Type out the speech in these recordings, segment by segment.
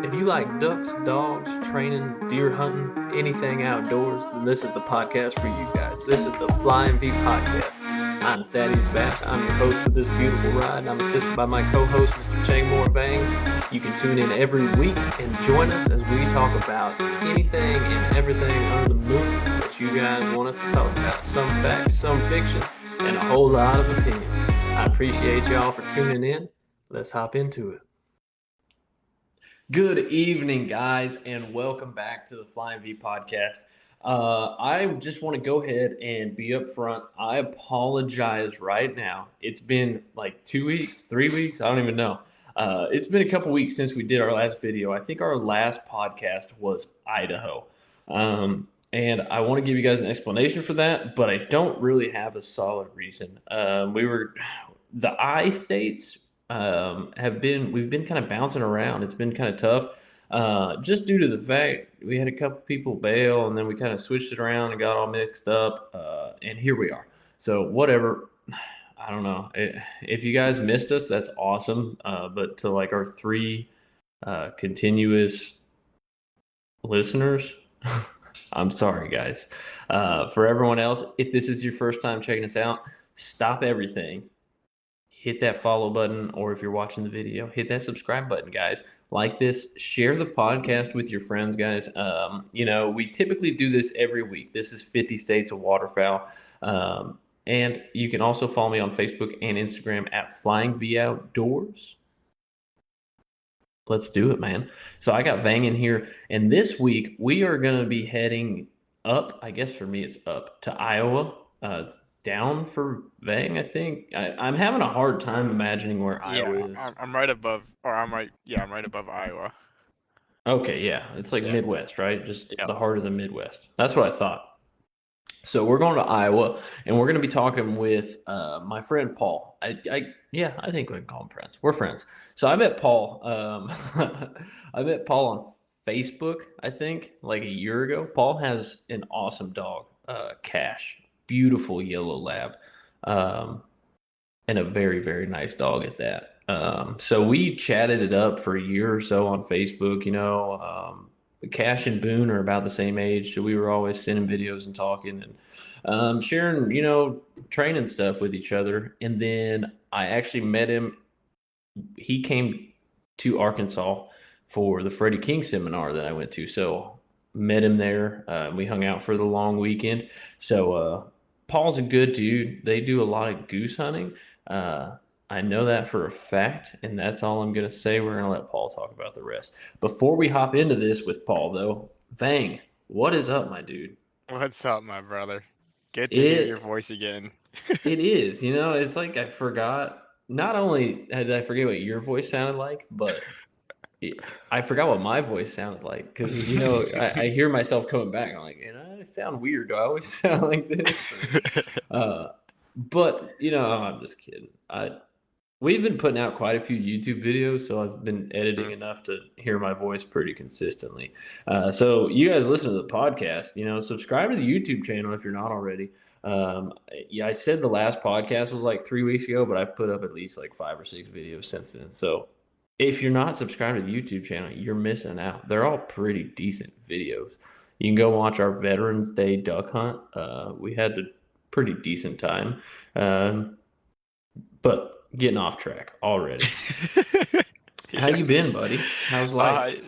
If you like ducks, dogs, training, deer hunting, anything outdoors, then this is the podcast for you guys. This is the Flying V podcast. I'm Thaddeus Bass. I'm your host for this beautiful ride. I'm assisted by my co-host, Mr. Changmore Vang. You can tune in every week and join us as we talk about anything and everything under the moon that you guys want us to talk about. Some facts, some fiction, and a whole lot of opinion. I appreciate y'all for tuning in. Let's hop into it. Good evening, guys, and welcome back to the Flying V podcast. I just want to go ahead and be upfront. I apologize right now. It's been like 2 weeks, 3 weeks. I don't even know. It's been a couple weeks since we did our last video. I think our last podcast was Idaho. And I want to give you guys an explanation for that, but I don't really have a solid reason. The I states we've been kind of bouncing around. It's been kind of tough, just due to the fact we had a couple people bail, and then we kind of switched it around and got all mixed up, and here we are. So whatever. I don't know. If you guys missed us, that's awesome. But to like our three continuous listeners, I'm sorry, guys. For everyone else, if this is your first time checking us out, stop everything. Hit that follow button, or if you're watching the video, hit that subscribe button, guys. Like this, share the podcast with your friends, guys. We typically do this every week. This is 50 States of Waterfowl. And you can also follow me on Facebook and Instagram at Flying V Outdoors. Let's do it, man. So I got Vang in here, and this week we are going to be heading up. I guess for me it's up to Iowa. It's down for Vang, I think. I'm having a hard time imagining where Iowa is. I'm right above, I'm right above Iowa. Okay, yeah. It's like Midwest, right? Just the heart of the Midwest. That's what I thought. So we're going to Iowa, and we're going to be talking with my friend Paul. I think we can call him friends. We're friends. So I met Paul. I met Paul on Facebook, I think, like a year ago. Paul has an awesome dog, Cash. Beautiful yellow lab, and a very, very nice dog at that. So we chatted it up for a year or so on Facebook. Cash and Boone are about the same age, so we were always sending videos and talking and sharing, training stuff with each other. And then I actually met him. He came to Arkansas for the Freddie King seminar that I went to, so met him there. We hung out for the long weekend. So Paul's a good dude. They do a lot of goose hunting. I know that for a fact, and that's all I'm going to say. We're going to let Paul talk about the rest. Before we hop into this with Paul, though, Vang, what is up, my dude? What's up, my brother? Good to hear your voice again. It is. It's like I forgot. Not only did I forget what your voice sounded like, but I forgot what my voice sounded like, because I hear myself coming back. I'm like, I sound weird. Do I always sound like this? But I'm just kidding. We've been putting out quite a few YouTube videos, so I've been editing enough to hear my voice pretty consistently. So you guys listen to the podcast, subscribe to the YouTube channel if you're not already. I said the last podcast was like 3 weeks ago, but I've put up at least like 5 or 6 videos since then. So if you're not subscribed to the YouTube channel, you're missing out. They're all pretty decent videos. You can go watch our Veterans Day duck hunt. We had a pretty decent time. But getting off track already. How you been, buddy? How's life?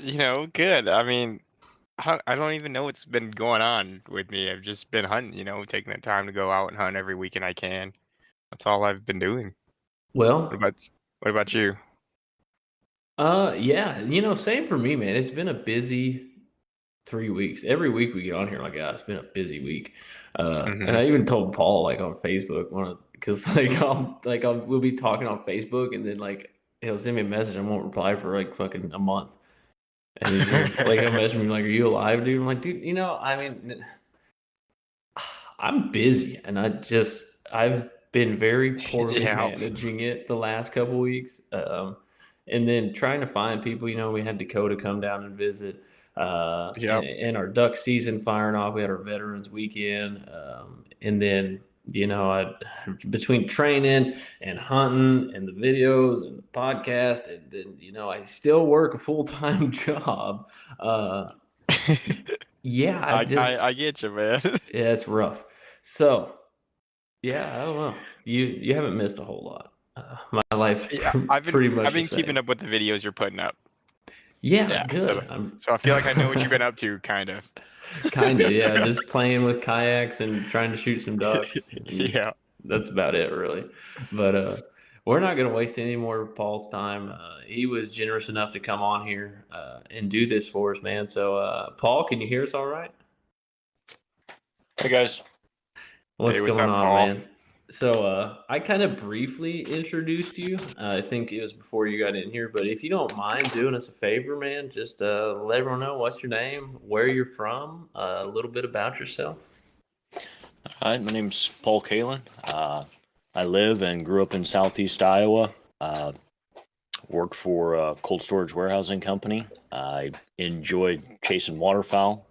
Good. I mean, I don't even know what's been going on with me. I've just been hunting, taking the time to go out and hunt every weekend I can. That's all I've been doing. Well, what about you? Same for me, man. It's been a busy 3 weeks. Every week we get on here, like, it's been a busy week. And I even told Paul, like, on Facebook, because we'll be talking on Facebook, and then like he'll send me a message, I won't reply for like fucking a month, and he's just like, he'll message me like, "Are you alive, dude?" I'm like, dude, I'm busy, and I've been very poorly managing it the last couple weeks, and then trying to find people. We had Dakota come down and visit. And our duck season firing off. We had our Veterans Weekend, and then between training and hunting and the videos and the podcast, and then I still work a full-time job. Uh, yeah, I just I get you, man. yeah, it's rough. So yeah, I don't know. You haven't missed a whole lot. My life Yeah, pretty I've much the been keeping same. up with the videos you're putting up. Yeah, Yeah, good. I'm so I feel like I know what you've been up to, kind of. kind of, yeah, just playing with kayaks and trying to shoot some ducks, and Yeah. that's about it, really. But we're not going to waste any more of Paul's time. He was generous enough to come on here and do this for us, man. So, Paul, can you hear us all right? Hey guys. What's Hey, what's going up, on, Paul? man? So, I kind of briefly introduced you. I think it was before you got in here, but if you don't mind doing us a favor, man, just let everyone know what's your name, where you're from, a little bit about yourself. Hi, my name's Paul Kalin. I live and grew up in Southeast Iowa. Work for a cold storage warehousing company. I enjoyed chasing waterfowl,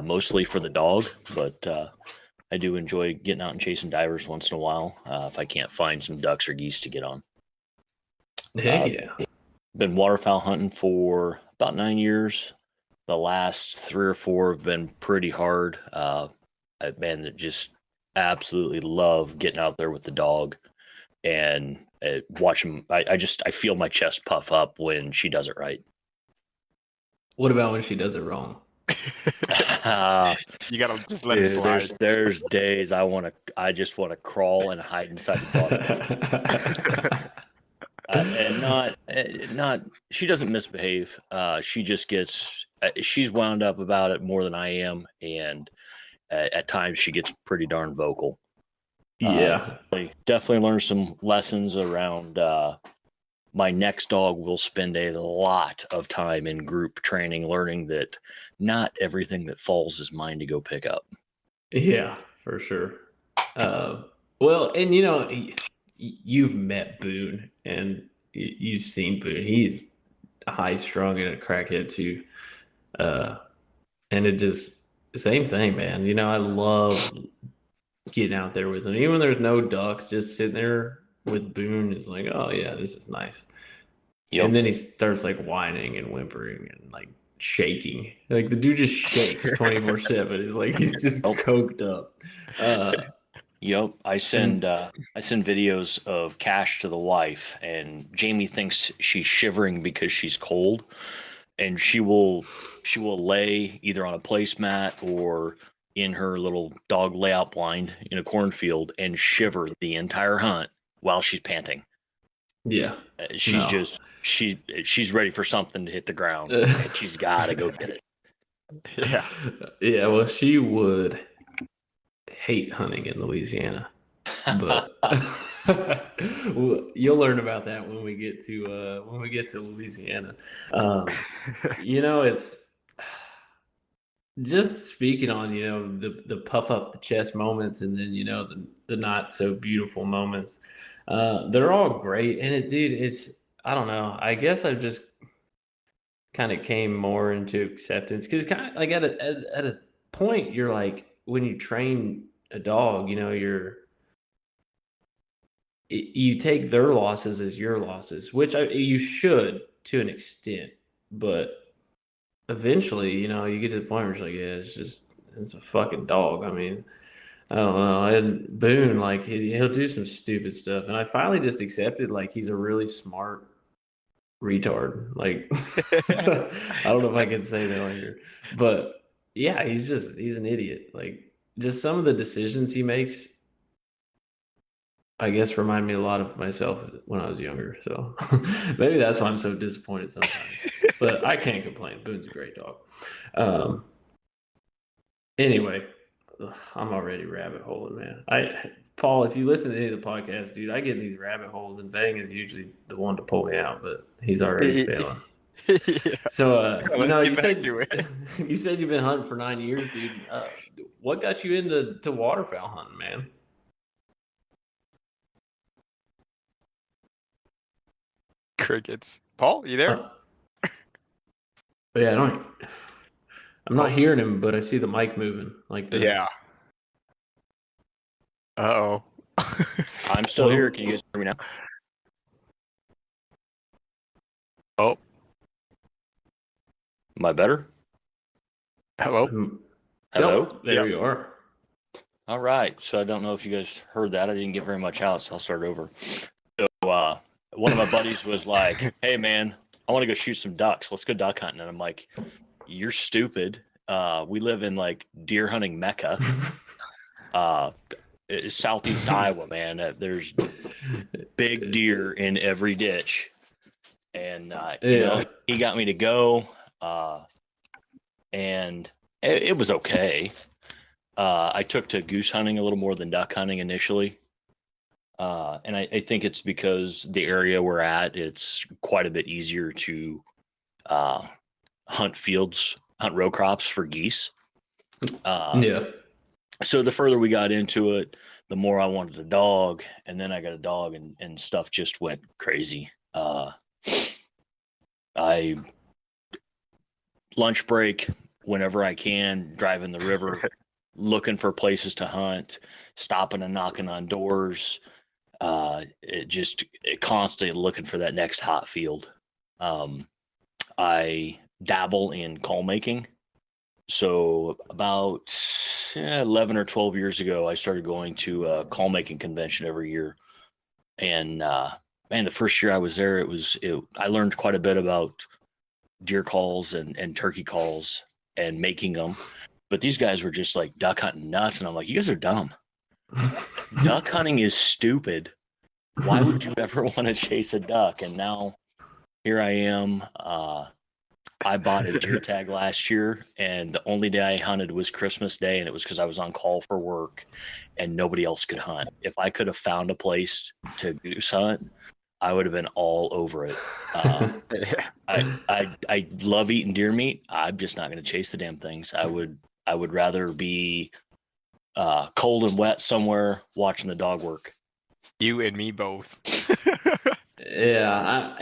mostly for the dog, but I do enjoy getting out and chasing divers once in a while if I can't find some ducks or geese to get on. Heck yeah. Been waterfowl hunting for about 9 years. The last 3 or 4 have been pretty hard. Man, just absolutely love getting out there with the dog and watch him. I feel my chest puff up when she does it right. What about when she does it wrong? You gotta just let it Dude, slide. there's days I just want to crawl and hide inside the dog. And not she doesn't misbehave. She just gets she's wound up about it more than I am, and at times she gets pretty darn vocal. Yeah. Definitely learned some lessons around. My next dog will spend a lot of time in group training, learning that not everything that falls is mine to go pick up. Yeah, for sure. Uh, well, and you've met Boone and you've seen Boone. He's high strung and a crackhead too. Uh, and it just same thing, man. I love getting out there with him. Even when there's no ducks, just sitting there with Boone is like, oh yeah, this is nice. And Yep. then he starts like whining and whimpering and like shaking. Like the dude just shakes 24/7. He's like he's just Yep. coked up. Uh, Yep. and I send videos of Cash to the wife, and Jamie thinks she's shivering because she's cold, and she will lay either on a placemat or in her little dog layout blind in a cornfield and shiver the entire hunt while she's panting. yeah, She's no. just she's ready for something to hit the ground, and she's got to go get it. Yeah. Yeah, well, she would hate hunting in Louisiana, but well, you'll learn about that when we get to Louisiana. It's just speaking on the puff up the chest moments, and then the not so beautiful moments. They're all great, and it's I don't know. I guess I've just kind of came more into acceptance because kind of like at a point you're like when you train a dog, you take their losses as your losses, which you should to an extent, but eventually, you get to the point where it's like, yeah, it's a fucking dog. I mean, I don't know. And Boone, like he'll do some stupid stuff, and I finally just accepted like he's a really smart retard. Like I don't know if I can say that on here, but yeah, he's an idiot. Like just some of the decisions he makes, I guess, remind me a lot of myself when I was younger. So maybe that's why I'm so disappointed sometimes. But I can't complain. Boone's a great dog. Um, anyway, I'm already rabbit holing, man. Paul, if you listen to any of the podcasts, dude, I get in these rabbit holes, and Vang is usually the one to pull me out, but he's already failing. Yeah. So, Let's you get back said to it. you said you've been hunting for 9 years, dude. What got you into waterfowl hunting, man? Crickets. Paul, you there? Uh, yeah, I'm not Oh, hearing him, but I see the mic moving like the. yeah. Uh-oh. I'm still here. Can you guys hear me now? Oh, Am I better? hello. Hello? Yep, there you are. All right. So I don't know if you guys heard that. I didn't get very much out, so I'll start over. So one of my buddies was like, "Hey, man, I want to go shoot some ducks. Let's go duck hunting." And I'm like, "You're stupid. We live in like deer hunting mecca. It's southeast Iowa, man. There's big deer in every ditch." And you know, he got me to go, and it was okay. I took to goose hunting a little more than duck hunting initially. And I think it's because the area we're at, it's quite a bit easier to hunt row crops for geese. So the further we got into it, the more I wanted a dog, and then I got a dog, and stuff just went crazy. I lunch break whenever I can, driving the river, looking for places to hunt, stopping and knocking on doors. It constantly looking for that next hot field. I dabble in call making. So about 11 or 12 years ago, I started going to a call making convention every year. And man, the first year I was there, I learned quite a bit about deer calls and turkey calls and making them. But these guys were just like duck hunting nuts. And I'm like, you guys are dumb. Duck hunting is stupid. Why would you ever want to chase a duck? And now here I am. I bought a deer tag last year, and the only day I hunted was Christmas Day, and it was because I was on call for work and nobody else could hunt. If I could have found a place to goose hunt, I would have been all over it. I love eating deer meat. I'm just not going to chase the damn things. I would rather be cold and wet somewhere watching the dog work. You and me both. Yeah,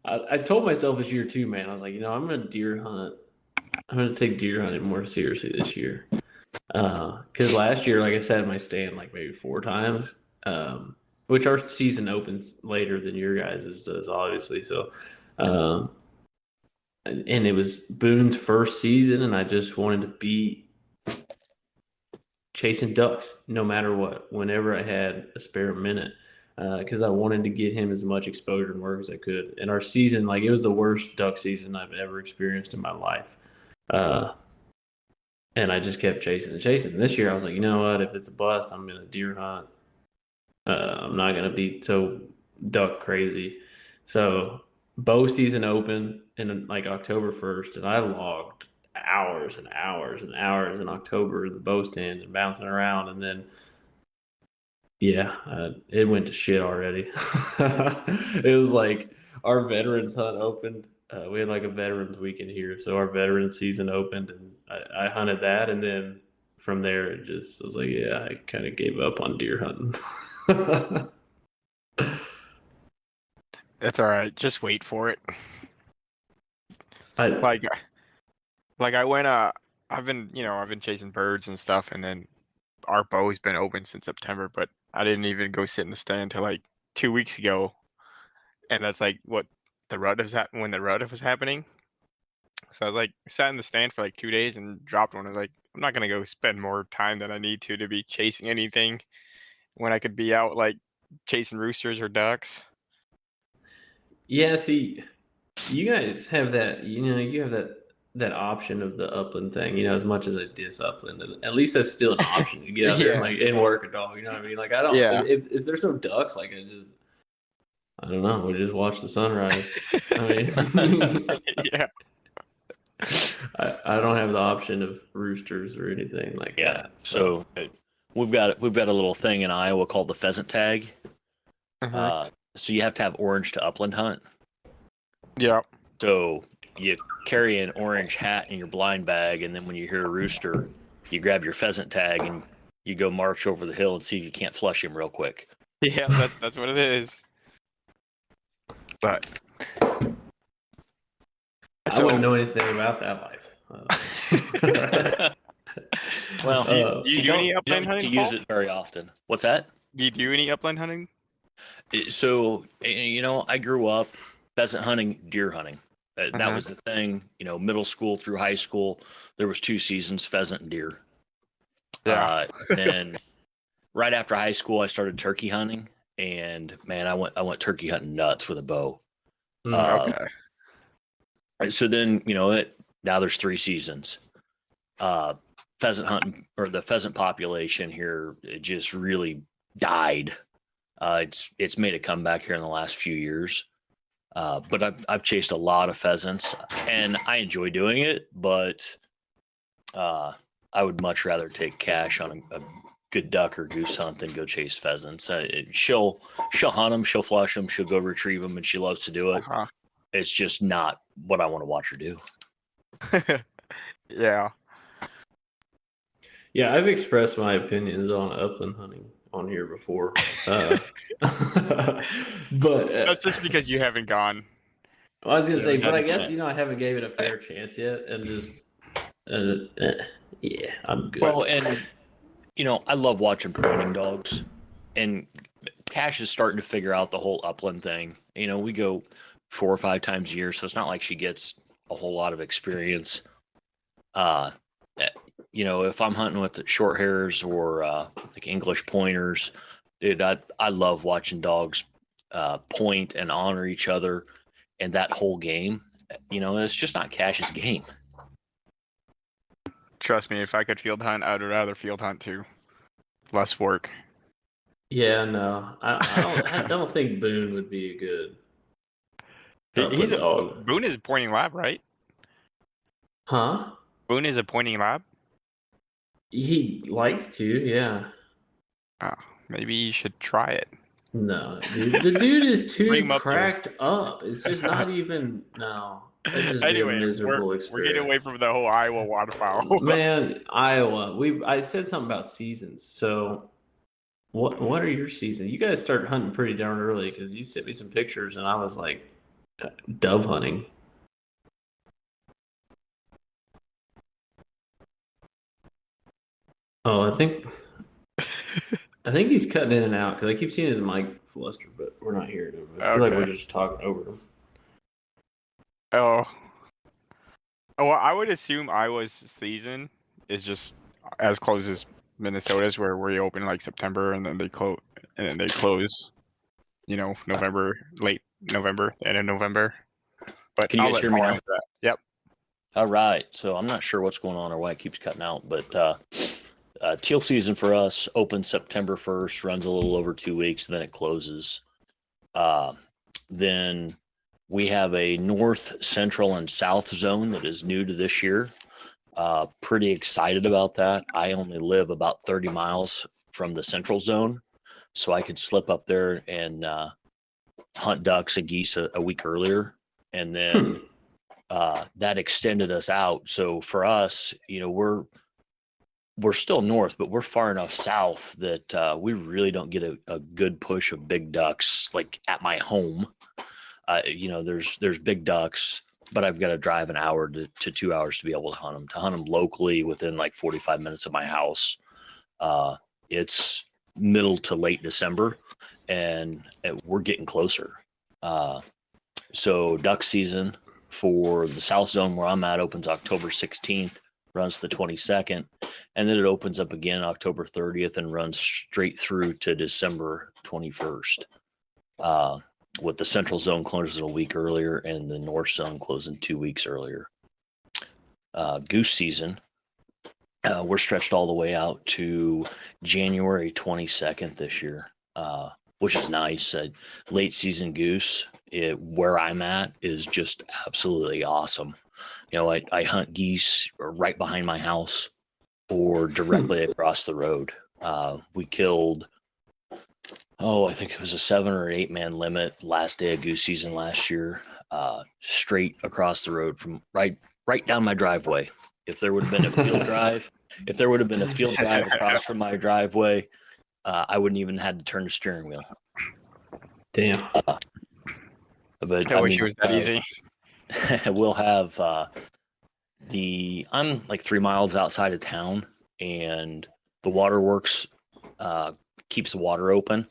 I told myself this year too, man. I was like, I'm gonna deer hunt. I'm gonna take deer hunting more seriously this year. Because last year, like I said, my stand like maybe 4 times. Which our season opens later than your guys' does, obviously. So, and it was Boone's first season, and I just wanted to be chasing ducks no matter what, whenever I had a spare minute, because I wanted to get him as much exposure and work as I could. And our season, like, it was the worst duck season I've ever experienced in my life. And I just kept chasing and chasing. This year, I was like, you know what? If it's a bust, I'm going to deer hunt. I'm not going to be so duck crazy. So bow season opened in like October 1st, and I logged hours and hours and hours in October in the bow stand and bouncing around. And then, it went to shit already. It was like our veterans hunt opened. We had like a veterans weekend here. So our veterans season opened, and I hunted that. And then from there, I was like, I kind of gave up on deer hunting. That's all right. Just wait for it. I I went. I've been chasing birds and stuff, and then our bow's been open since September, but I didn't even go sit in the stand until like 2 weeks ago, and that's like what the rut when the rut was happening. So I was like sat in the stand for like 2 days and dropped one. I was like, I'm not gonna go spend more time than I need to be chasing anything when I could be out like chasing roosters or ducks. Yeah, see, you guys have that. You have that option of the upland thing. As much as I diss upland, and at least that's still an option to get out there and work a dog. You know what I mean? Like I don't. Yeah. If there's no ducks, like I don't know. We just watch the sunrise. I mean, Yeah. I don't have the option of roosters or anything like that. So we've got a little thing in Iowa called the pheasant tag. So you have to have orange to upland hunt. Yeah. So you carry an orange hat in your blind bag, and then when you hear a rooster, you grab your pheasant tag and you go march over the hill and see if you can't flush him real quick. Yeah, that's what it is. But I wouldn't know anything about that life. Well, Do you do any you upland don't get to hunting, use Paul? it very often. What's that? Do you do any upland hunting? So, I grew up pheasant hunting, deer hunting. That Uh-huh. was the thing. Middle school through high school, there was 2 seasons, pheasant and deer. Yeah. Then right after high school, I started turkey hunting, and man, I went turkey hunting nuts with a bow. Okay. So then, now there's 3 seasons. Pheasant hunting, or the pheasant population here, it just really died. It's made a comeback here in the last few years. But I've chased a lot of pheasants, and I enjoy doing it. But I would much rather take cash on a good duck or goose hunt than go chase pheasants. She'll hunt them, she'll flush them, she'll go retrieve them, and she loves to do it. Uh-huh. It's just not what I want to watch her do. Yeah. Yeah, I've expressed my opinions on upland hunting on here before. But That's just because you haven't gone. I was gonna say, but I haven't guess checked. I haven't gave it a fair chance yet, and just yeah, I'm good. Well, and I love watching pointing dogs, and Cash is starting to figure out the whole upland thing. We go 4 or 5 times a year, so it's not like she gets a whole lot of experience. If I'm hunting with the short hairs or like English pointers, dude, I love watching dogs point and honor each other, and that whole game. It's just not Cash's game. Trust me, if I could field hunt, I'd rather field hunt too. Less work. Yeah, no, I don't think Boone would be a good He's upland dog. Boone is a pointing lab, right? Huh? Boone is a pointing lab. He likes to, yeah. Oh, maybe you should try it. No, dude, the dude is Bring too him up there. cracked up. It's just not even. No, it'd just be a Anyway, miserable we're experience. getting away from the whole Iowa waterfowl. Man, Iowa. I said something about seasons. So, what are your seasons? You guys start hunting pretty darn early because you sent me some pictures, and I was like, dove hunting. Oh, I think he's cutting in and out because I keep seeing his mic fluster, but we're not hearing him. I feel like we're just talking over him. Oh, well, I would assume Iowa's season is just as close as Minnesota's, where we open like September and then they close, November, late November, end of November. But Can you guys hear me now? Yep. All right. So I'm not sure what's going on or why it keeps cutting out, but teal season for us opens September 1st, runs a little over 2 weeks, then it closes. Then we have a north, central, and south zone that is new to this year. Pretty excited about that. I only live about 30 miles from the central zone, so I could slip up there and hunt ducks and geese a week earlier. And then that extended us out. So for us, we're still north, but we're far enough south that we really don't get a good push of big ducks like at my home. There's big ducks, but I've got to drive an hour to 2 hours to be able to hunt them. To hunt them locally within like 45 minutes of my house, it's middle to late December, and we're getting closer. So duck season for the south zone where I'm at opens October 16th, runs the 22nd, and then it opens up again October 30th and runs straight through to December 21st. With the central zone closing a week earlier and the north zone closing 2 weeks earlier. Goose season, we're stretched all the way out to January 22nd this year, which is nice. Late season goose, where I'm at, is just absolutely awesome. I hunt geese right behind my house or directly across the road. We killed, I think it was a 7 or 8 man limit last day of goose season last year, straight across the road from right down my driveway. If there would have been a field drive, across from my driveway, I wouldn't even had to turn the steering wheel. Damn. But I wish it was that easy. We'll have I'm like 3 miles outside of town, and the waterworks keeps the water open,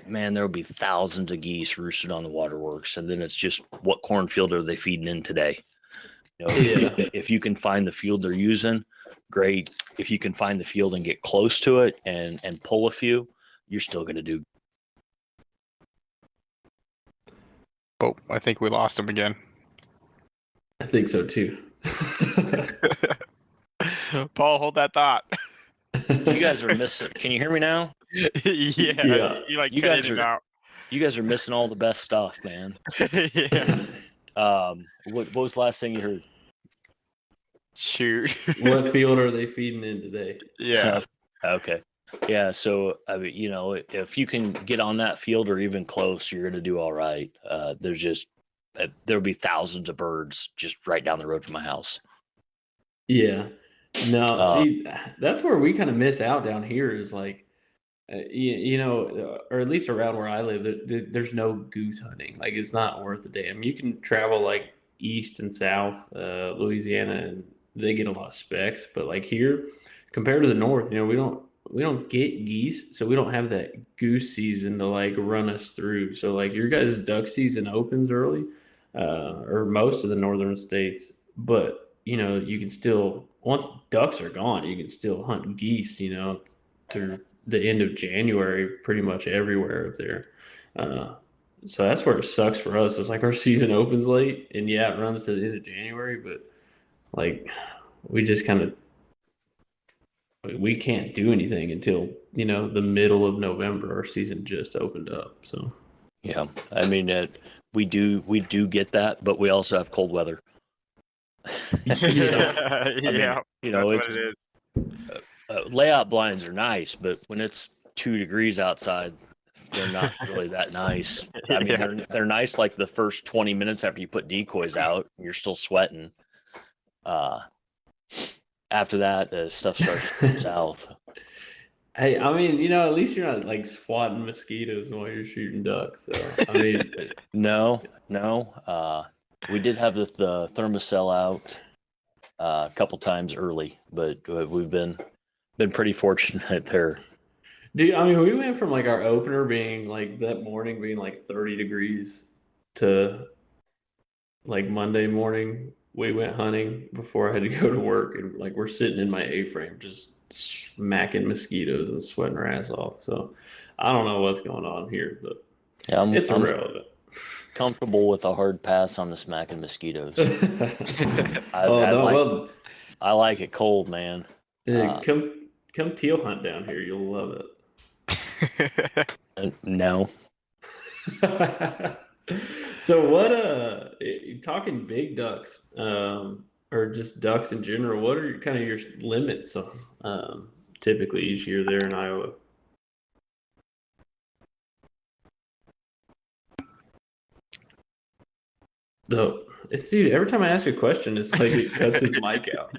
man, there will be thousands of geese roosted on the waterworks. And then it's just, what cornfield are they feeding in today? You know, if you can find the field they're using, great. If you can find the field and get close to it and pull a few, you're still going to do. Oh, I think we lost him again. I think so too. Paul, hold that thought. You guys are missing. Can you hear me now? Yeah. You guys are missing all the best stuff, man. Yeah. What was the last thing you heard? Shoot. What field are they feeding in today? Yeah. Okay. Yeah. So I mean, you know, if you can get on that field or even close, you're gonna do all right. There'll be thousands of birds just right down the road from my house. Yeah. No, see, that's where we kind of miss out down here is like, you know, or at least around where I live, there's no goose hunting. Like, it's not worth a damn. You can travel like east and south, Louisiana, and they get a lot of specks. But like here, compared to the north, you know, we don't get geese, so we don't have that goose season to like run us through. So like your guys' duck season opens early, or most of the northern states, but you know, you can still, once ducks are gone, you can still hunt geese, you know, through the end of January, pretty much everywhere up there. So that's where it sucks for us. It's like our season opens late, and yeah, it runs to the end of January, but like we just kind of, we can't do anything until, you know, the middle of November. Our season just opened up. So yeah, I mean, we do get that, but we also have cold weather. Yeah. You know, that's what it is. Layout blinds are nice, but when it's 2 degrees outside, they're not really that nice. I mean, they're nice like the first 20 minutes after you put decoys out, you're still sweating. After that, the stuff starts to go south. Hey, I mean, you know, at least you're not like swatting mosquitoes while you're shooting ducks. So I mean, no. We did have the thermocell out a couple times early, but we've been pretty fortunate there. dude, I mean, we went from like our opener being like that morning being like 30 degrees to like Monday morning we went hunting before I had to go to work, and like we're sitting in my A-frame just smacking mosquitoes and sweating our ass off. So I don't know what's going on here, but Yeah, it's irrelevant. Comfortable with a hard pass on the smacking mosquitoes. I like it cold, man. Come teal hunt down here. You'll love it. No. So what? Talking big ducks, or just ducks in general. What are kind of your limits on typically each year there in Iowa? No, it's dude. Every time I ask a question, it's like it cuts his mic out.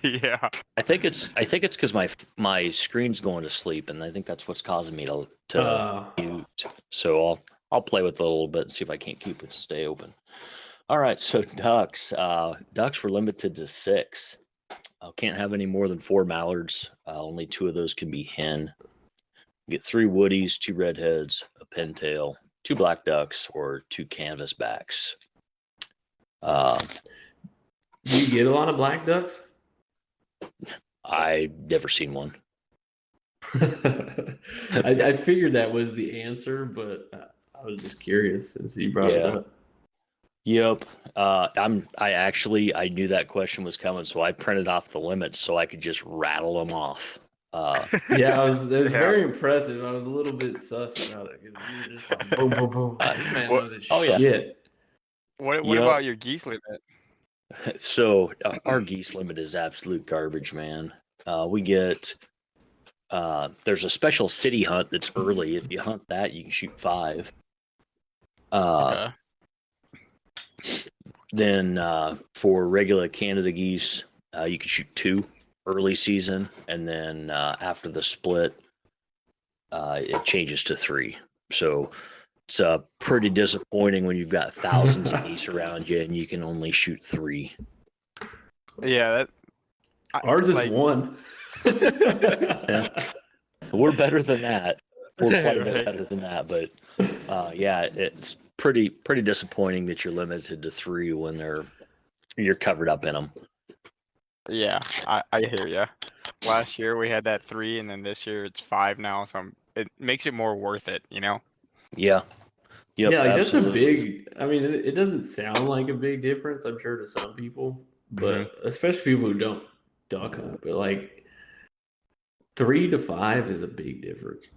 Yeah. I think it's because my screen's going to sleep, and I think that's what's causing me to mute. So I'll play with it a little bit and see if I can't keep it to stay open. All right. So ducks were limited to 6. Can't have any more than 4 mallards. Only 2 of those can be hen. You get 3 woodies, 2 redheads, a pintail, 2 black ducks, or 2 canvasbacks. Do you get a lot of black ducks? I've never seen one. I figured that was the answer, but I was just curious since you brought it up. Yep. I knew that question was coming, so I printed off the limits so I could just rattle them off. Yeah, it was very impressive. I was a little bit sus about it because you were just like boom, boom, boom. This man knows his shit. What about your geese limit? So our geese limit is absolute garbage, man. We get there's a special city hunt that's early. If you hunt that, you can shoot 5. Then for regular Canada geese, you can shoot 2 early season, and then after the split, it changes to 3. So it's pretty disappointing when you've got thousands of geese around you and you can only shoot 3. Yeah, Ours is like, one. Yeah. We're better than that. We're quite a bit Right. better than that, but yeah, it's pretty disappointing that you're limited to 3 when you're covered up in them. Yeah, I hear ya. Last year we had that 3, and then this year it's 5 now. So it makes it more worth it, you know? Yeah. Yep. Yeah, like that's a Absolutely. big. I mean, it doesn't sound like a big difference, I'm sure, to some people, Hmm. but especially people who don't duck hunt. But like 3 to 5 is a big difference.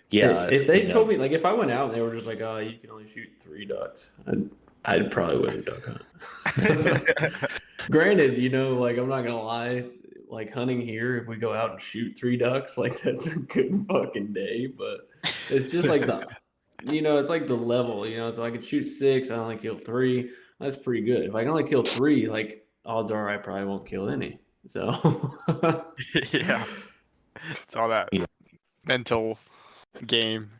Yeah. If they told me, like, if I went out and they were just like, "Oh, you can only shoot 3 ducks," I probably wouldn't duck hunt. Granted, like I'm not gonna lie, like hunting here, if we go out and shoot 3 ducks, like that's a good fucking day. But it's just like it's like the level, So I could shoot 6, I only kill 3. That's pretty good. If I can only kill 3, like odds are I probably won't kill any. So Yeah, it's all that Yeah. mental game.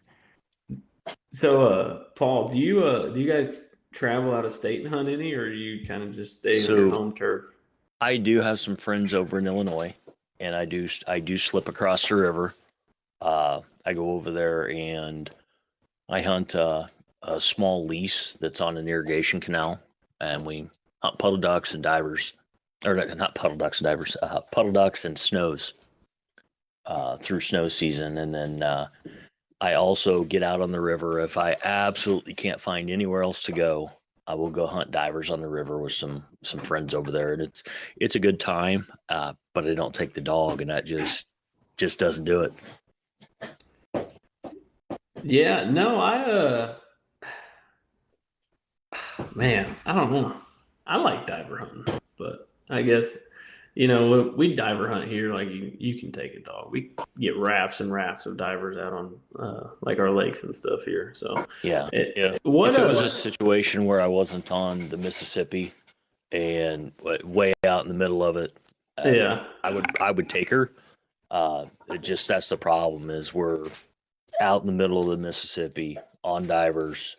So, Paul, do you guys travel out of state and hunt any, or do you kind of just stay on your So home turf? I do have some friends over in Illinois, and I do slip across the river. I go over there and I hunt a small lease that's on an irrigation canal, and we hunt puddle ducks and divers, or not puddle ducks and divers, puddle ducks and snows through snow season, and then I also get out on the river if I absolutely can't find anywhere else to go. I will go hunt divers on the river with some friends over there, and it's a good time. But I don't take the dog, and that just doesn't do it. Yeah, no, man, I don't know. I like diver hunting, but I guess we diver hunt here. Like you can take a dog. We get rafts and rafts of divers out on like our lakes and stuff here. So Yeah, yeah. what If it was a situation where I wasn't on the Mississippi and way out in the middle of it, yeah. I would take her. That's the problem is we're out in the middle of the Mississippi on divers.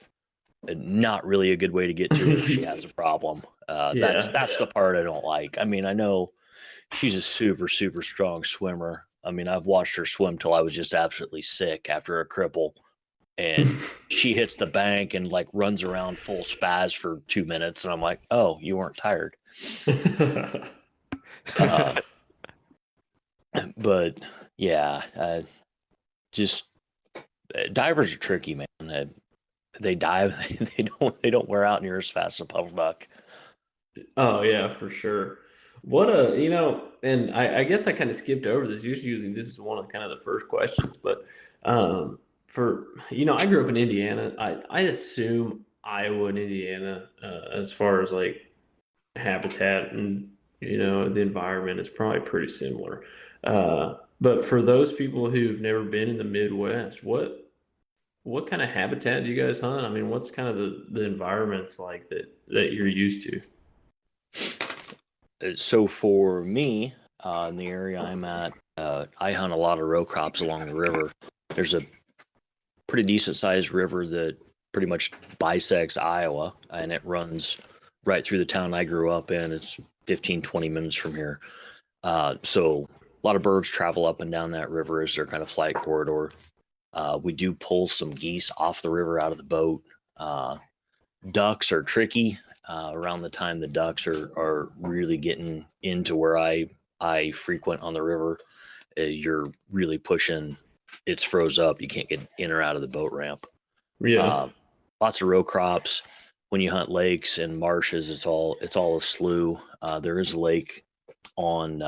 Not really a good way to get to her if she has a problem. That's the part I don't like. I mean, I know she's a super strong swimmer. I mean, I've watched her swim till I was just absolutely sick after a cripple, and she hits the bank and like runs around full spaz for 2 minutes, and I'm like, oh, you weren't tired. But yeah, just divers are tricky, man. They dive, they don't wear out near as fast as a puddle duck. Oh yeah, for sure. What and I guess I kind of skipped over this. Usually this is one of kind of the first questions, but for I grew up in Indiana. I assume Iowa and Indiana, as far as like habitat and the environment is probably pretty similar. But for those people who've never been in the Midwest, what kind of habitat do you guys hunt? I mean, what's kind of the environments like that you're used to? So for me, in the area I'm at, I hunt a lot of row crops along the river. There's a pretty decent sized river that pretty much bisects Iowa, and it runs right through the town I grew up in. It's 15-20 minutes from here. So a lot of birds travel up and down that river as their kind of flight corridor. We do pull some geese off the river out of the boat. Ducks are tricky. Around the time the ducks are really getting into where I frequent on the river, you're really pushing. It's froze up. You can't get in or out of the boat ramp. Yeah. Lots of row crops. When you hunt lakes and marshes, it's all a slough. There is a lake on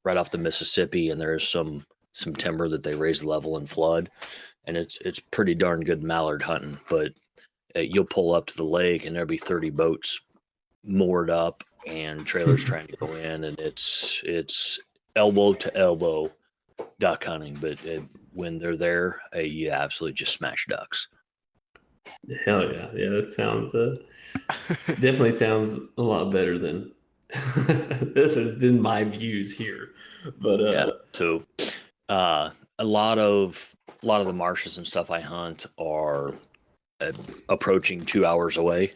right off the Mississippi, and there is some timber that they raise level and flood, and it's pretty darn good mallard hunting. But you'll pull up to the lake, and there'll be 30 boats moored up and trailers trying to go in, and it's elbow to elbow duck hunting. But when they're there, you absolutely just smash ducks. Hell yeah. Yeah, that sounds definitely sounds a lot better than than my views here. But Yeah. So a lot of the marshes and stuff I hunt are approaching 2 hours away.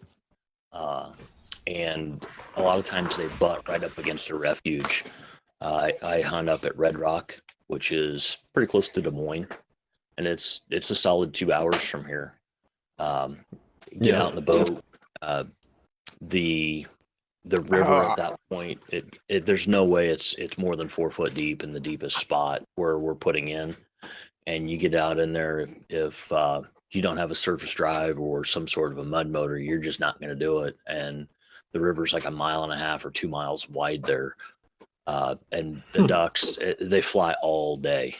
and a lot of times they butt right up against a refuge. I hunt up at Red Rock, which is pretty close to Des Moines, and it's a solid 2 hours from here. Get out in the boat. The river at that point, there's no way it's more than 4 foot deep in the deepest spot where we're putting in, and you get out in there if you don't have a surface drive or some sort of a mud motor, you're just not going to do it. And the river's like 1.5 miles or 2 miles wide there. And the ducks, they fly all day.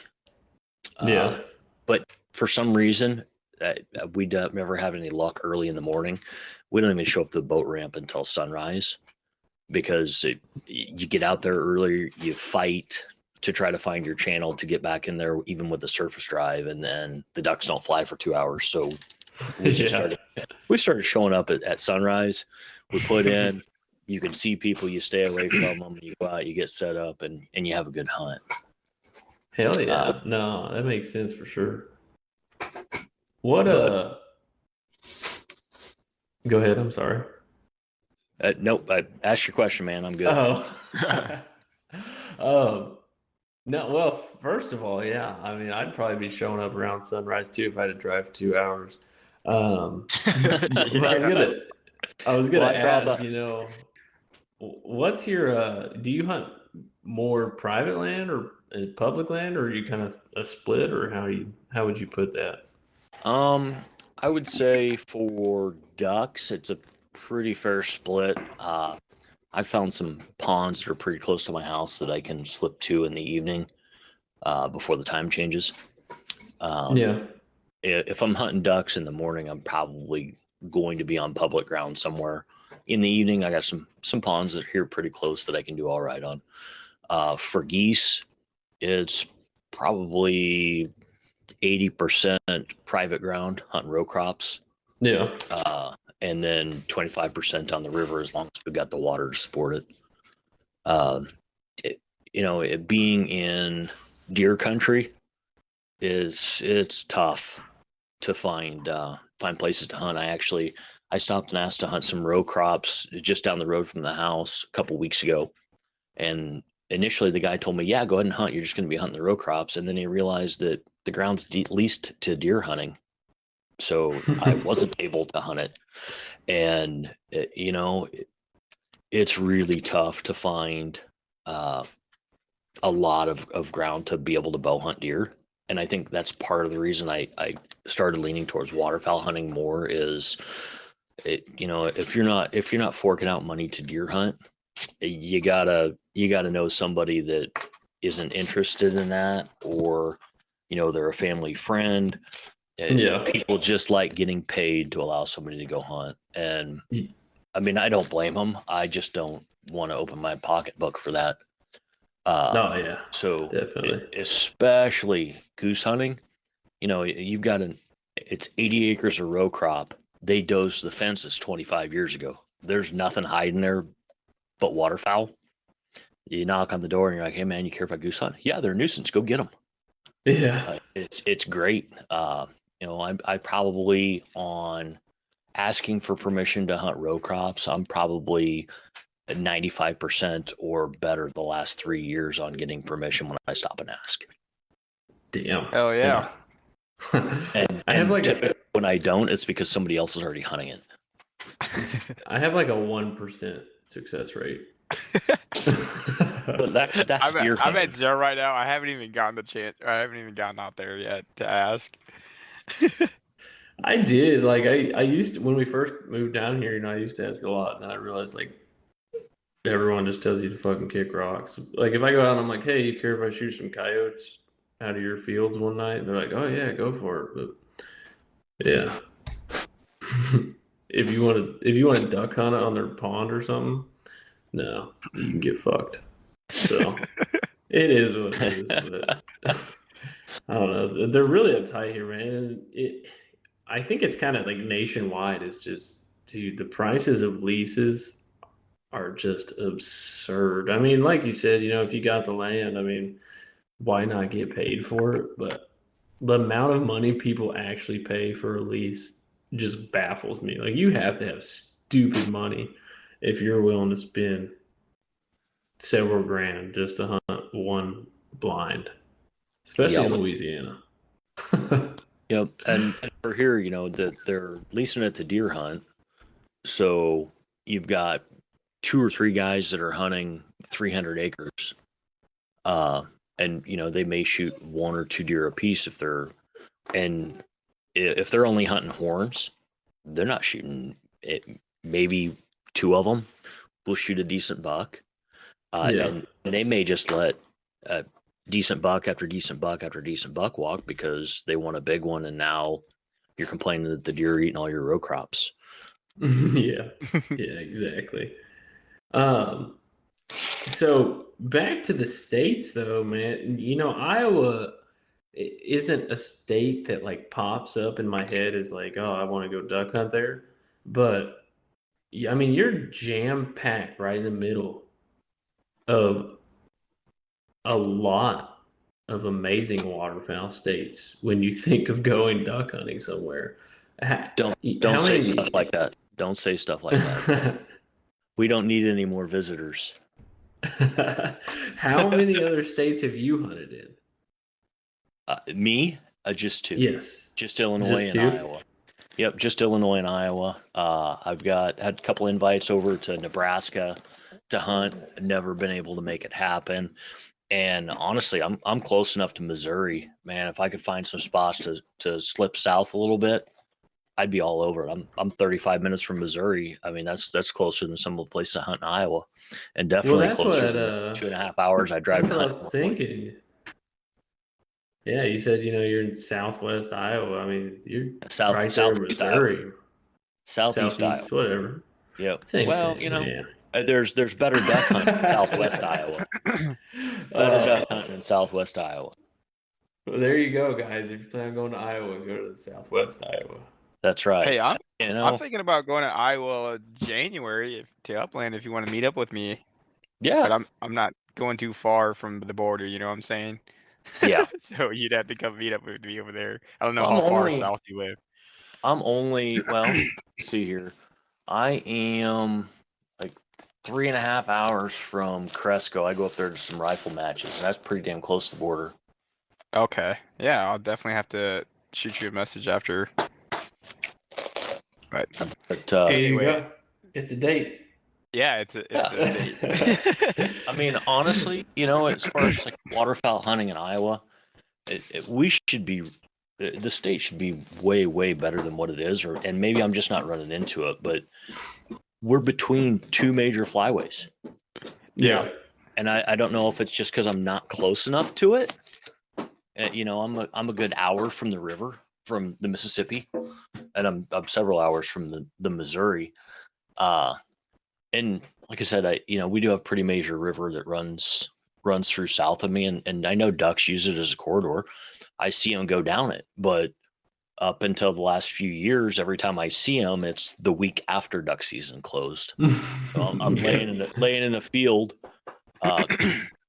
But for some reason, we don't never have any luck early in the morning. We don't even show up to the boat ramp until sunrise, because you get out there early, you fight to try to find your channel to get back in there, even with the surface drive, and then the ducks don't fly for 2 hours. So we started showing up at sunrise. We put in, you can see people, you stay away from them, you go out, you get set up, and you have a good hunt. Hell yeah. No, that makes sense for sure. What go ahead, I'm sorry. Nope, ask your question, man. I'm good. No, well, first of all, yeah. I mean, I'd probably be showing up around sunrise too if I had to drive 2 hours. I was gonna ask, what's your do you hunt more private land or public land, or are you kind of a split, or how would you put that? I would say for ducks, it's a pretty fair split. I found some ponds that are pretty close to my house that I can slip to in the evening before the time changes. If I'm hunting ducks in the morning, I'm probably going to be on public ground somewhere. In the evening, I got some ponds that are here pretty close that I can do all right on. For geese, it's probably 80% private ground, hunting row crops. And then 25% on the river, as long as we've got the water to support it. It being in deer country it's tough to find places to hunt. I stopped and asked to hunt some row crops just down the road from the house a couple weeks ago, and initially the guy told me, yeah, go ahead and hunt, you're just going to be hunting the row crops, and then he realized that the ground's leased to deer hunting, so I wasn't able to hunt it. And it's really tough to find a lot of ground to be able to bow hunt deer. And I think that's part of the reason I started leaning towards waterfowl hunting more. Is if you're not forking out money to deer hunt, you gotta know somebody that isn't interested in that, or they're a family friend. People just like getting paid to allow somebody to go hunt. And I mean, I don't blame them. I just don't want to open my pocketbook for that. So definitely, especially goose hunting, you've got it's 80 acres of row crop. They dozed the fences 25 years ago. There's nothing hiding there but waterfowl. You knock on the door and you're like, hey man, you care if I goose hunt? Yeah, they're a nuisance. Go get them. It's great. I probably, on asking for permission to hunt row crops, I'm probably at 95% or better the last 3 years on getting permission when I stop and ask. Damn. Hell yeah. And I have when I don't, it's because somebody else is already hunting it. I have like a 1% success rate. But that's I'm at 0 right now. I haven't even gotten the chance. I haven't even gotten out there yet to ask. I did. Like I used to, when we first moved down here, I used to ask a lot, and then I realized like everyone just tells you to fucking kick rocks. Like if I go out and I'm like, hey, you care if I shoot some coyotes out of your fields one night? And they're like, oh yeah, go for it. But yeah. if you want to duck hunt on their pond or something, no, you can get fucked. So it is what it is. But I don't know. They're really uptight here, man. I think it's kind of like nationwide. It's just, dude, the prices of leases are just absurd. I mean, like you said, if you got the land, I mean, why not get paid for it? But the amount of money people actually pay for a lease just baffles me. Like, you have to have stupid money. if you're willing to spend several grand just to hunt one blind, especially Yeah. in Louisiana. Yep. And for here, that they're leasing it to deer hunt. So you've got 2 or 3 guys that are hunting 300 acres. And they may shoot 1 or 2 deer a piece if they're only hunting horns, they're not shooting it. Maybe 2 of them will shoot a decent buck. And they may just let a decent buck after decent buck after decent buck walk because they want a big one, and now you're complaining that the deer are eating all your row crops. Yeah, exactly. So back to the states, though, man. Iowa isn't a state that like pops up in my head as like, oh, I want to go duck hunt there. But I mean, you're jam packed right in the middle of a lot of amazing waterfowl states when you think of going duck hunting somewhere. Don't say stuff like that. Don't say stuff like that. We don't need any more visitors. How many other states have you hunted in? Me? Just 2. Yes. Just Illinois and Iowa. Yep, just Illinois and Iowa. I've had a couple invites over to Nebraska to hunt. Never been able to make it happen. And honestly, I'm close enough to Missouri, man. If I could find some spots to slip south a little bit, I'd be all over it. I'm 35 minutes from Missouri. I mean, that's closer than some of the places I hunt in Iowa, and definitely closer than the 2.5 hours I drive. That's what I was thinking. Yeah, you said you're in Southwest Iowa. I mean, you're right there in Missouri, Southeast Iowa, whatever. Yep. Same well, thing, there's better duck hunting in Southwest Iowa. Better duck hunting in Southwest Iowa. Well, there you go, guys. If you plan on going to Iowa, go to the Southwest Iowa. That's right. Hey, I'm thinking about going to Iowa January to Upland if you want to meet up with me. Yeah. But I'm not going too far from the border, you know what I'm saying? Yeah. So you'd have to come meet up with me over there. I don't know how far south you live. Let's see here. I am like 3.5 hours from Cresco. I go up there to some rifle matches, and that's pretty damn close to the border. Okay. Yeah, I'll definitely have to shoot you a message after. But anyway, it's a date. Yeah, it's a date. I mean, honestly, as far as like waterfowl hunting in Iowa, the state should be way, way better than what it is, and maybe I'm just not running into it, but we're between 2 major flyways. Yeah. And I don't know if it's just because I'm not close enough to it. I'm a good hour from the river, from the Mississippi, and I'm several hours from the Missouri. And like I said, we do have a pretty major river that runs through south of me, and I know ducks use it as a corridor. I see them go down it, but up until the last few years, every time I see them, it's the week after duck season closed. So I'm laying in the field,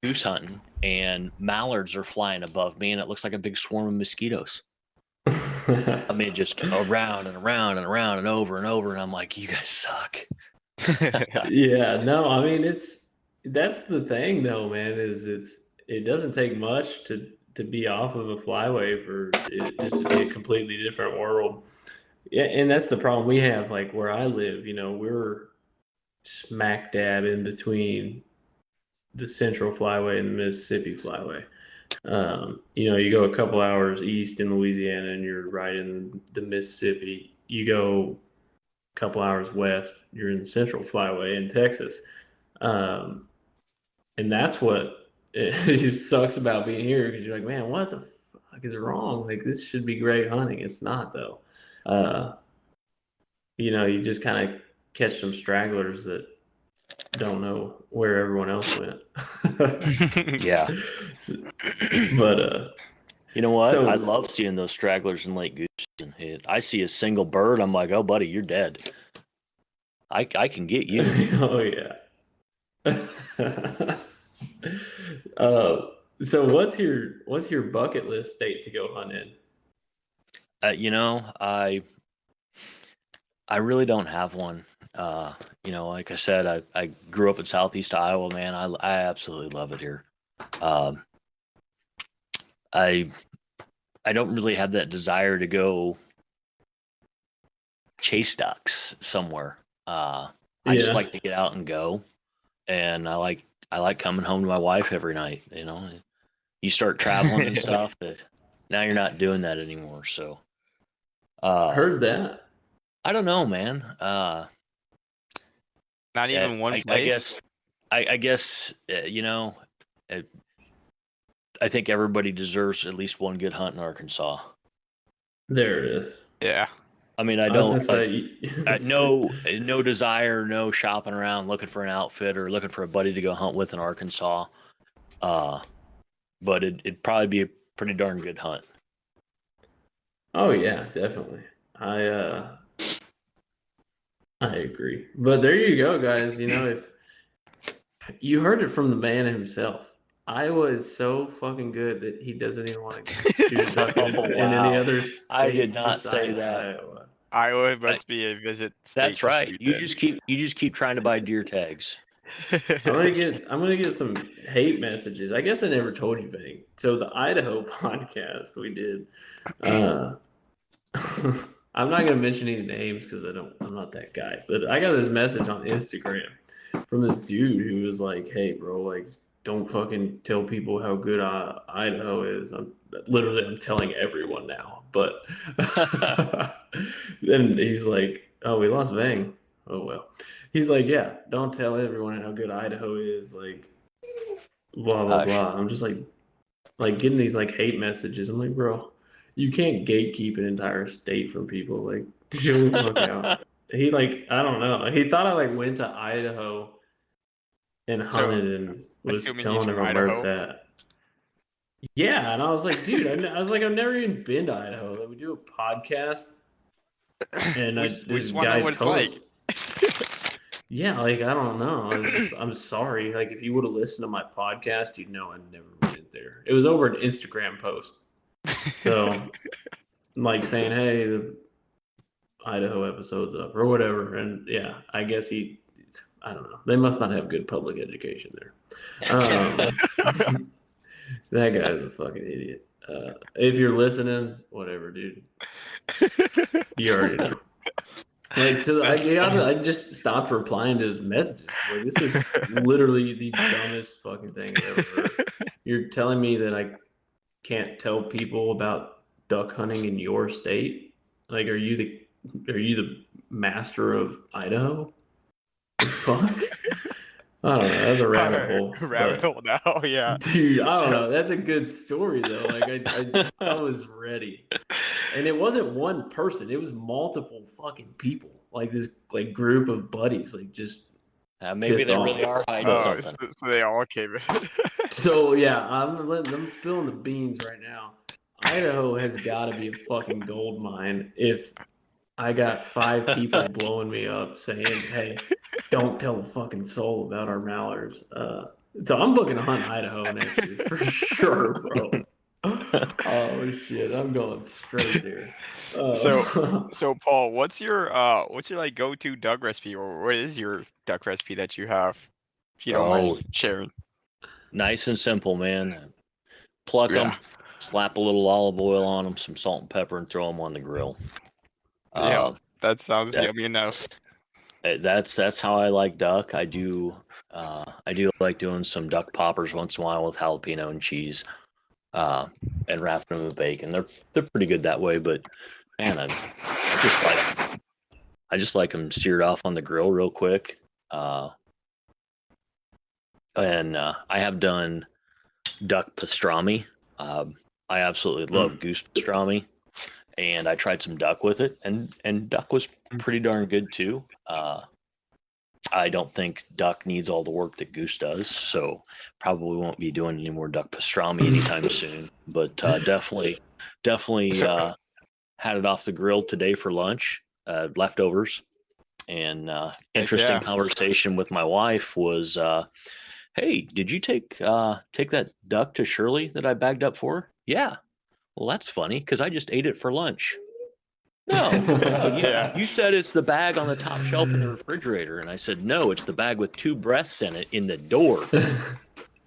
goose hunting, and mallards are flying above me, and it looks like a big swarm of mosquitoes. I mean, just around and around and around and over and over, and I'm like, you guys suck. Yeah, no, I mean that's the thing though, man, it doesn't take much to be off of a flyway for it just to be a completely different world. Yeah, and that's the problem we have, like where I live, we're smack dab in between the Central Flyway and the Mississippi Flyway. You go a couple hours east in Louisiana and you're right in the Mississippi. You go couple hours west, you're in the Central Flyway in Texas. And that's what it sucks about being here, because you're like, man, what the fuck is wrong? Like, this should be great hunting. It's not, though. You just kind of catch some stragglers that don't know where everyone else went. Yeah. But you know what? I love seeing those stragglers in Lake Goose. I see a single bird, I'm like, oh, buddy, you're dead. I can get you. Oh yeah. So what's your bucket list state to go hunt in? I really don't have one. Like I said, I grew up in Southeast Iowa, man. I absolutely love it here. Um, I I don't really have that desire to go chase ducks somewhere. I just Yeah. like to get out and go, and I like coming home to my wife every night. You start traveling and stuff, but now you're not doing that anymore. So, Heard that. I don't know, man. Not even one I place. guess, I guess, I think everybody deserves at least one good hunt in Arkansas. There it is. Yeah. I mean, I I was don't gonna like say. no desire, no shopping around looking for an outfit or looking for a buddy to go hunt with in Arkansas. But it'd probably be a pretty darn good hunt. Oh yeah, definitely. I agree. But there you go, guys. If you heard it from the man himself, Iowa is so fucking good that he doesn't even want to shoot a duck in any wow. other state I did not say besides that. Iowa. Iowa must be a visit state. That's to right. shoot You then. just keep trying to buy deer tags. I'm gonna get some hate messages. I guess I never told you, Benny. So the Idaho podcast we did. I'm not gonna mention any names because I'm not that guy. But I got this message on Instagram from this dude who was like, "Hey, bro, like, don't fucking tell people how good Idaho is." I'm telling everyone now. But then he's like, "Oh, we lost Vang. Oh well." He's like, "Yeah, don't tell everyone how good Idaho is." Like, blah blah Hush. blah. I'm just like getting these like hate messages. I'm like, bro, you can't gatekeep an entire state from people. Like, chill the fuck out. He I don't know. He thought I like went to Idaho and So, hunted and was assuming he's telling from everyone where it's Idaho. at. Yeah, and I was like, dude, I was like, I've never even been to Idaho. Like, we do a podcast, and we this just want to guy know what it's told like. us. Yeah, like I don't know. I'm sorry. Like if you would have listened to my podcast, you'd know I never went there. It was over an Instagram post. So like saying, "Hey, the Idaho episode's up" or whatever. And yeah, I guess I don't know. They must not have good public education there. That guy is a fucking idiot. If you're listening, whatever, dude. You already know. Like I just stopped replying to his messages. Like this is literally the dumbest fucking thing I've ever heard. You're telling me that I can't tell people about duck hunting in your state? Like are you the master of Idaho? The fuck? I don't know. That's a rabbit hole. Rabbit hole now, yeah. Dude, I don't know. That's a good story though. Like I was ready. And it wasn't one person, it was multiple fucking people. Like this like group of buddies, like just Maybe pissed they off. really are hiding something. So they all came in. So yeah, I'm spilling the beans right now. Idaho has got to be a fucking gold mine if I got 5 people blowing me up saying, "Hey, don't tell a fucking soul about our mallards." So I'm booking a hunt in Idaho next year for sure, bro. Oh shit, I'm going straight there. So Paul, what's your like go-to duck recipe, or what is your duck recipe that you have, if you don't mind sharing? Nice and simple, man. Pluck them, slap a little olive oil on them, some salt and pepper, and throw them on the grill. Yeah, that sounds yummy enough. That's how I like duck. I do like doing some duck poppers once in a while with jalapeno and cheese, and wrapping them with bacon. They're pretty good that way. But man, I just like them seared off on the grill real quick. And I have done duck pastrami. I absolutely love goose pastrami, and I tried some duck with it, and duck was pretty darn good too. I don't think duck needs all the work that goose does, so probably won't be doing any more duck pastrami anytime soon. But definitely had it off the grill today for lunch, leftovers, and interesting conversation with my wife was, "Hey, did you take that duck to Shirley that I bagged up for her?" "Yeah." "Well, that's funny because I just ate it for lunch." No, Yeah. you said it's the bag on the top shelf in the refrigerator, and I said no, it's the bag with 2 breasts in it in the door.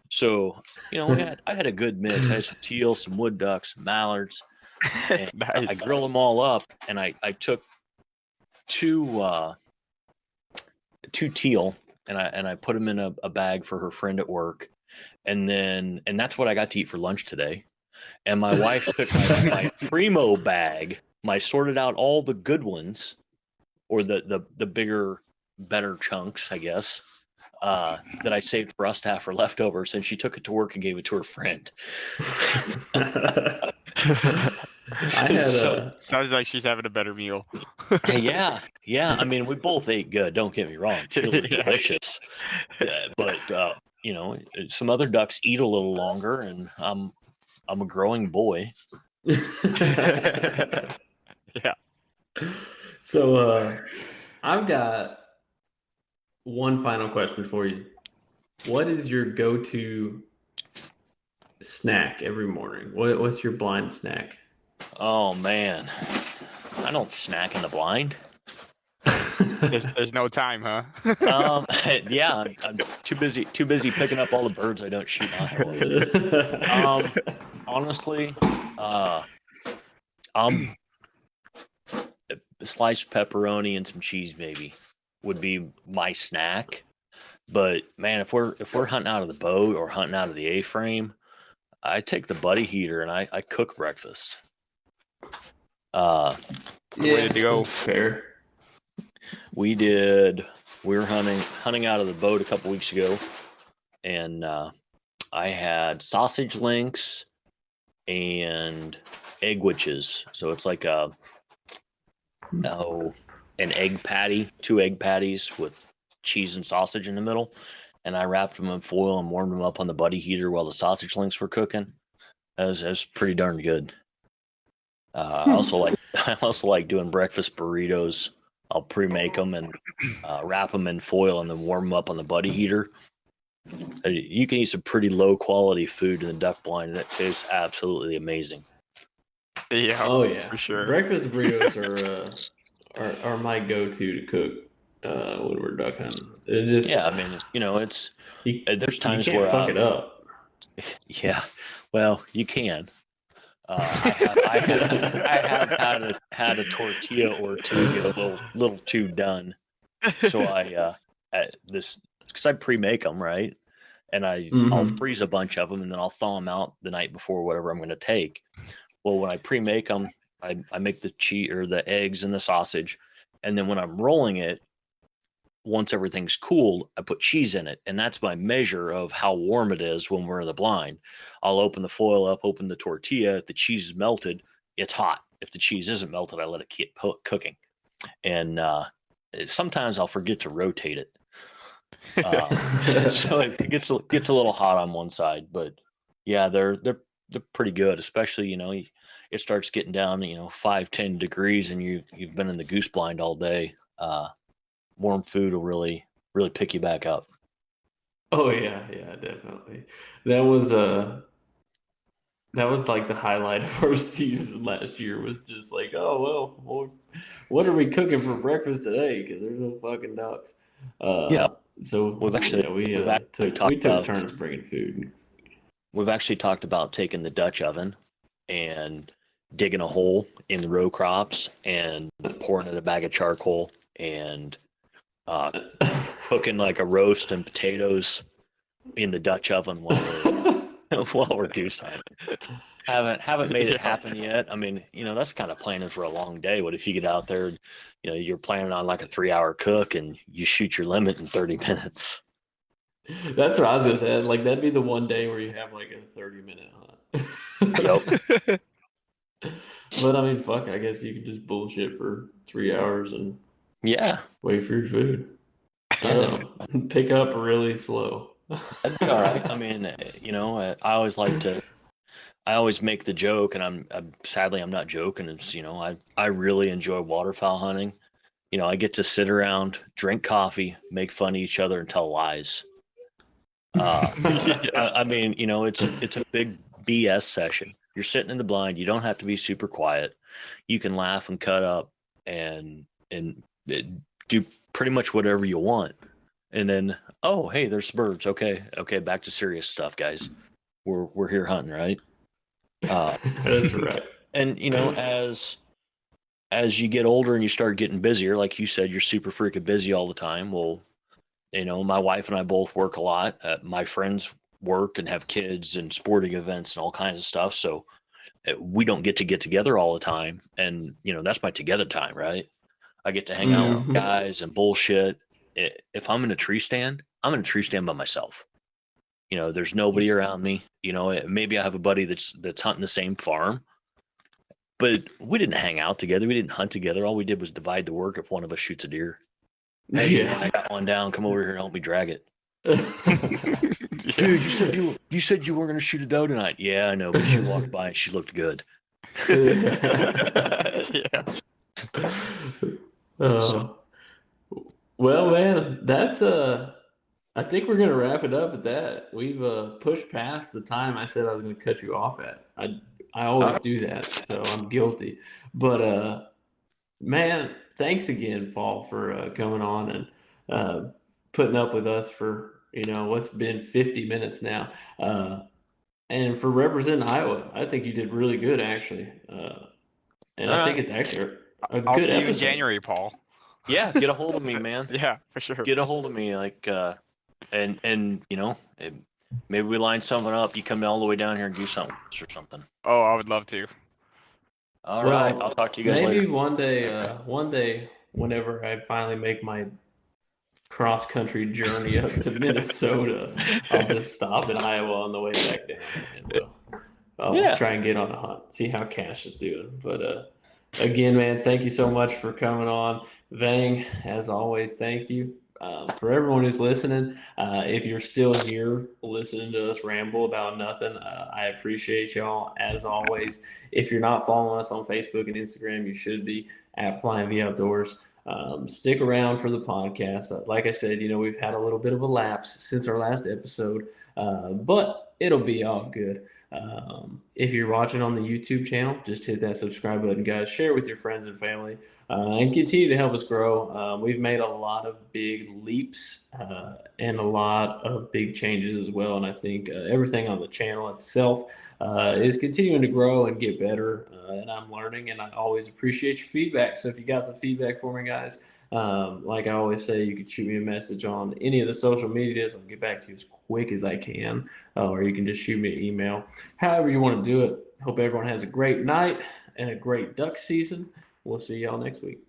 So I had a good mix. I had some teal, some wood ducks, some mallards, and I Nice. grilled them all up, and I took two teal, and I put them in a bag for her friend at work, and that's what I got to eat for lunch today. And my wife took my primo bag, my sorted out all the good ones, or the bigger, better chunks, I guess, that I saved for us to have for leftovers, and she took it to work and gave it to her friend. I had Sounds like she's having a better meal. Yeah. I mean, we both ate good. Don't get me wrong; teals are delicious. But some other ducks eat a little longer, and I'm a growing boy. Yeah. So I've got one final question for you. What is your go-to snack every morning? What's your blind snack? Oh man, I don't snack in the blind. There's no time, huh? Yeah, I'm too busy picking up all the birds I don't shoot on. Honestly, sliced pepperoni and some cheese maybe would be my snack. But man, if we're hunting out of the boat or hunting out of the A-frame, I take the buddy heater and I cook breakfast. Way to go. Fair. We were hunting out of the boat a couple weeks ago, and I had sausage links and egg witches. So it's like an egg patty, 2 egg patties with cheese and sausage in the middle, and I wrapped them in foil and warmed them up on the buddy heater while the sausage links were cooking. That was pretty darn good. I also like doing breakfast burritos. I'll pre-make them and wrap them in foil and then warm them up on the buddy heater. You can eat some pretty low quality food in the duck blind, and that tastes absolutely amazing. Yeah. Oh yeah, for sure. Breakfast burritos are my go-to to cook when we're duck hunting. It just I mean, it's there's times you can't where fuck it up. Yeah, well, you can. I have had a tortilla or two get a little too done, so because I pre-make them, right, and I'll freeze a bunch of them and then I'll thaw them out the night before whatever I'm going to take. Well, when I pre-make them, I make the cheese or the eggs and the sausage, and then when I'm rolling it, once everything's cooled, I put cheese in it, and that's my measure of how warm it is when we're in the blind. I'll open the foil up, open the tortilla. If the cheese is melted, it's hot. If the cheese isn't melted, I let it keep cooking. And sometimes I'll forget to rotate it, so it gets a little hot on one side. But yeah, they're pretty good, especially it starts getting down 5-10 degrees, and you've been in the goose blind all day. Warm food will really pick you back up. Oh yeah, definitely. That was like the highlight of our season last year. Was just like, oh well, what are we cooking for breakfast today? Because there's no fucking ducks. So we took turns bringing food. We've actually talked about taking the Dutch oven and digging a hole in the row crops and pouring in a bag of charcoal and cooking like a roast and potatoes in the Dutch oven while we're goose hunting. Haven't made it happen yet. I mean, that's kind of planning for a long day. What if you get out there, you're planning on like a 3-hour cook and you shoot your limit in 30 minutes? That's what I was gonna say. Like that'd be the one day where you have like a 30-minute hunt. Yep. But I mean, fuck. I guess you could just bullshit for 3 hours and wait for your food. Pick up really slow. That'd be all right. I mean, I always make the joke, and I'm sadly I'm not joking. It's I really enjoy waterfowl hunting. I get to sit around, drink coffee, make fun of each other, and tell lies. I mean, it's a big BS session. You're sitting in the blind. You don't have to be super quiet. you can laugh and cut up and do pretty much whatever you want. And then, oh, hey, there's birds. Okay, back to serious stuff, guys. We're here hunting, right? That's right. And as you get older and you start getting busier, like you said, you're super freaking busy all the time. Well, my wife and I both work a lot. My friends work and have kids and sporting events and all kinds of stuff. So we don't get together all the time. And, that's my together time, right? I get to hang out with guys and bullshit. If I'm in a tree stand, I'm in a tree stand by myself. There's nobody around me. Maybe I have a buddy that's hunting the same farm, but we didn't hang out together. We didn't hunt together. All we did was divide the work if one of us shoots a deer. Hey, I got one down. Come over here and help me drag it. Dude, you said you weren't going to shoot a doe tonight. Yeah, I know, but she walked by and she looked good. Yeah. Well, man, that's I think we're gonna wrap it up at that. We've pushed past the time I said I was gonna cut you off at. I always do that, so I'm guilty. But man, thanks again, Paul, for coming on and putting up with us for what's been 50 minutes now, and for representing Iowa. I think you did really good, actually, and I think it's actually a I'll good see you in episode. January, Paul. Yeah, get a hold of me, man. Yeah, for sure. Get a hold of me, and maybe we line something up. You come all the way down here and do something or something. Oh, I would love to. All right, I'll talk to you guys maybe later. One day, whenever I finally make my cross-country journey up to Minnesota, I'll just stop in Iowa on the way back down, and I'll try and get on a hunt, see how Cash is doing. But again, man, thank you so much for coming on. Vang, as always, thank you. For everyone who's listening, if you're still here listening to us ramble about nothing, I appreciate y'all as always. If you're not following us on Facebook and Instagram, you should be at Flying V Outdoors. Stick around for the podcast. Like I said, we've had a little bit of a lapse since our last episode, but it'll be all good. If you're watching on the YouTube channel, just hit that subscribe button, guys. Share it with your friends and family, and continue to help us grow. We've made a lot of big leaps and a lot of big changes as well, and I think everything on the channel itself is continuing to grow and get better, and I'm learning, and I always appreciate your feedback. So if you got some feedback for me, guys, like I always say, you can shoot me a message on any of the social medias. I'll get back to you as quick as I can, or you can just shoot me an email. However you want to do it. Hope everyone has a great night and a great duck season. We'll see y'all next week.